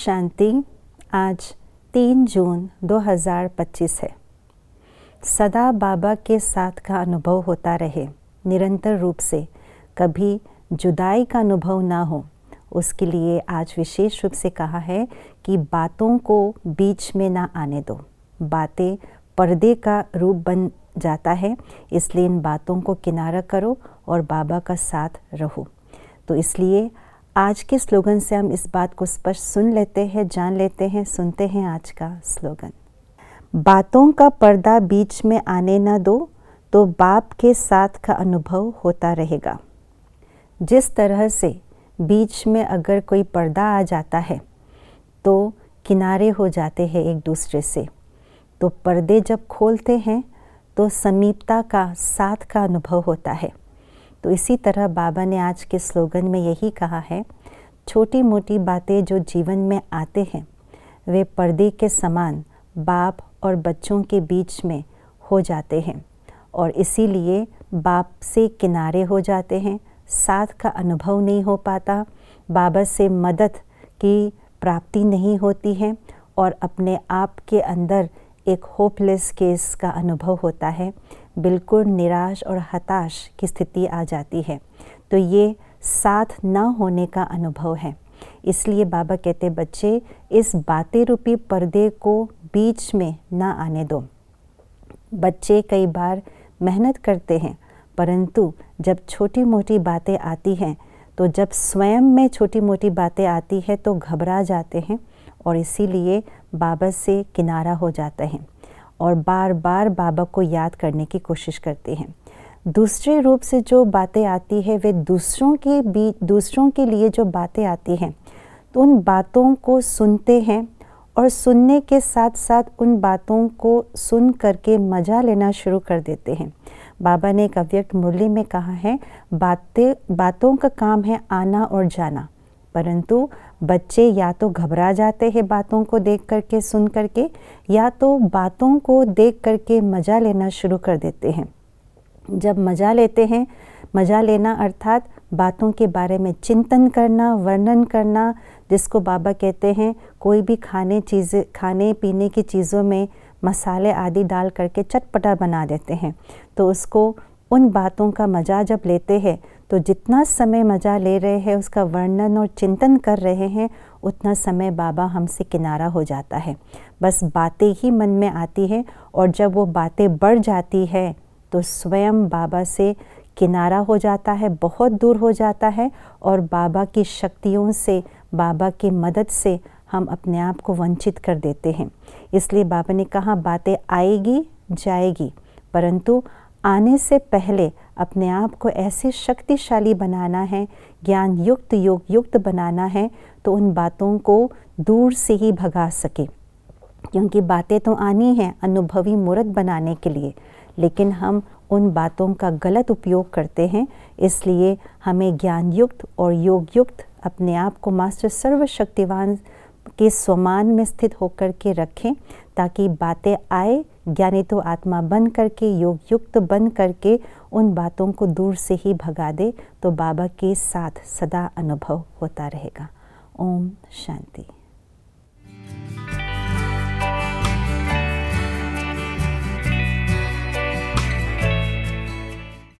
शांति। आज 3 जून 2025 है। सदा बाबा के साथ का अनुभव होता रहे, निरंतर रूप से, कभी जुदाई का अनुभव ना हो, उसके लिए आज विशेष रूप से कहा है कि बातों को बीच में ना आने दो। बातें पर्दे का रूप बन जाता है, इसलिए इन बातों को किनारा करो और बाबा का साथ रहो। तो इसलिए आज के स्लोगन से हम इस बात को स्पष्ट सुन लेते हैं, जान लेते हैं। सुनते हैं आज का स्लोगन। बातों का पर्दा बीच में आने न दो, तो बाप के साथ का अनुभव होता रहेगा। जिस तरह से बीच में अगर कोई पर्दा आ जाता है तो किनारे हो जाते हैं एक दूसरे से, तो पर्दे जब खोलते हैं तो समीपता का, साथ का अनुभव होता है। तो इसी तरह बाबा ने आज के स्लोगन में यही कहा है, छोटी मोटी बातें जो जीवन में आते हैं वे पर्दे के समान बाप और बच्चों के बीच में हो जाते हैं और इसीलिए बाप से किनारे हो जाते हैं, साथ का अनुभव नहीं हो पाता, बाबा से मदद की प्राप्ति नहीं होती है और अपने आप के अंदर एक होपलेस केस का अनुभव होता है, बिल्कुल निराश और हताश की स्थिति आ जाती है। तो ये साथ न होने का अनुभव है। इसलिए बाबा कहते बच्चे, इस बातें रूपी पर्दे को बीच में ना आने दो। बच्चे कई बार मेहनत करते हैं, परंतु जब छोटी मोटी बातें आती हैं, तो जब स्वयं में छोटी मोटी बातें आती है तो घबरा जाते हैं और इसीलिए बाबा से किनारा हो जाता है और बार बार बाबा को याद करने की कोशिश करते हैं। दूसरे रूप से जो बातें आती है वे दूसरों के लिए जो बातें आती हैं, तो उन बातों को सुनते हैं और सुनने के साथ साथ उन बातों को सुन करके मज़ा लेना शुरू कर देते हैं। बाबा ने एक अव्यक्त मुरली में कहा है, बातों का काम है आना और जाना, परंतु बच्चे या तो घबरा जाते हैं बातों को देख करके, सुन करके, या तो बातों को देख करके मज़ा लेना शुरू कर देते हैं। जब मज़ा लेते हैं, मज़ा लेना अर्थात बातों के बारे में चिंतन करना, वर्णन करना, जिसको बाबा कहते हैं कोई भी खाने पीने की चीज़ों में मसाले आदि डाल करके चटपटा बना देते हैं, तो उसको उन बातों का मज़ा जब लेते हैं तो जितना समय मज़ा ले रहे हैं, उसका वर्णन और चिंतन कर रहे हैं, उतना समय बाबा हमसे किनारा हो जाता है। बस बातें ही मन में आती हैं और जब वो बातें बढ़ जाती है तो स्वयं बाबा से किनारा हो जाता है, बहुत दूर हो जाता है और बाबा की शक्तियों से, बाबा की मदद से हम अपने आप को वंचित कर देते हैं। इसलिए बाबा ने कहा बातें आएगी जाएगी, परंतु आने से पहले अपने आप को ऐसे शक्तिशाली बनाना है, ज्ञान युक्त, योग युक्त बनाना है, तो उन बातों को दूर से ही भगा सके। क्योंकि बातें तो आनी हैं अनुभवी मूर्त बनाने के लिए, लेकिन हम उन बातों का गलत उपयोग करते हैं। इसलिए हमें ज्ञान युक्त और योग युक्त अपने आप को मास्टर सर्वशक्तिवान के स्वमान में स्थित होकर के रखें, ताकि बातें आए, ज्ञानी तो आत्मा बन करके, योग युक्त बन करके उन बातों को दूर से ही भगा दे, तो बाबा के साथ सदा अनुभव होता रहेगा। ओम शांति।